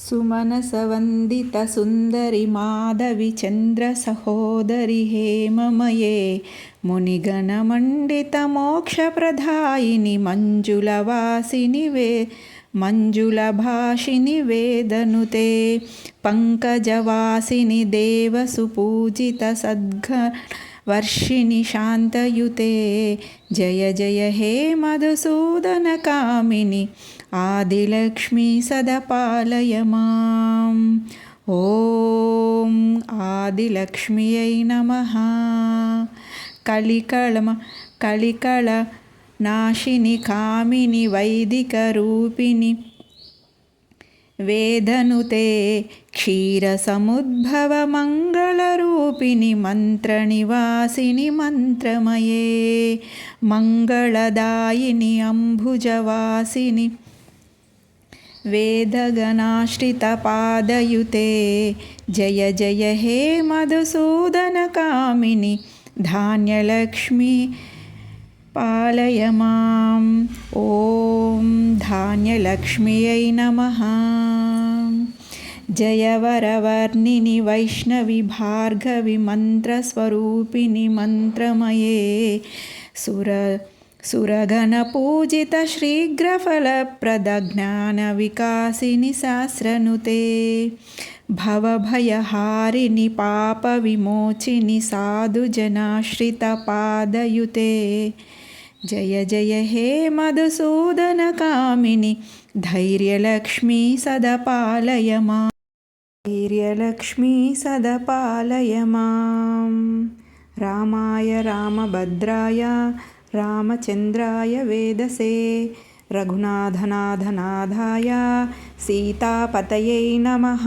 सुमनसवन्दितसुन्दरि माधवि चन्द्रसहोदरि हेममये मुनिगणमण्डितमोक्षप्रदायिनि मञ्जुलभाषिनि वेदनुते पङ्कजवासिनि देवसुपूजितसद्गणवर्षिणि शान्तयुते जय जय हे मधुसूदनकामिनि आदिलक्ष्मी सदा पालय माम्। ॐ आदिलक्ष्म्यै नमः। कलिकलनाशिनि कामिनि वैदिकरूपिणि वेदनुते क्षीरसमुद्भवमङ्गलरूपिणि मन्त्रनिवासिनि मन्त्रमये मङ्गलदायिनि अम्बुजवासिनि वेदगणाश्रितपादयुते जय जय हे मधुसूदनकामिनि धान्यलक्ष्मी पालय माम्। ॐ धान्यलक्ष्म्यै नमः। जयवरवर्णिनि वैष्णवि भार्गवि मन्त्रस्वरूपिणि मन्त्रमये सुरगणपूजित शीघ्रफलप्रदज्ञानविकासिनि सहस्रनुते भवभयहारिणि पापविमोचिनि साधुजनाश्रितपादयुते जय जय हे मधुसूदनकामिनि धैर्यलक्ष्मी सदा पालय माम्। धैर्यलक्ष्मी सदा पालय माम्। रामाय रामभद्राय रामचन्द्राय वेदसे रघुनाथनाथनाथाय सीतापतये नमः।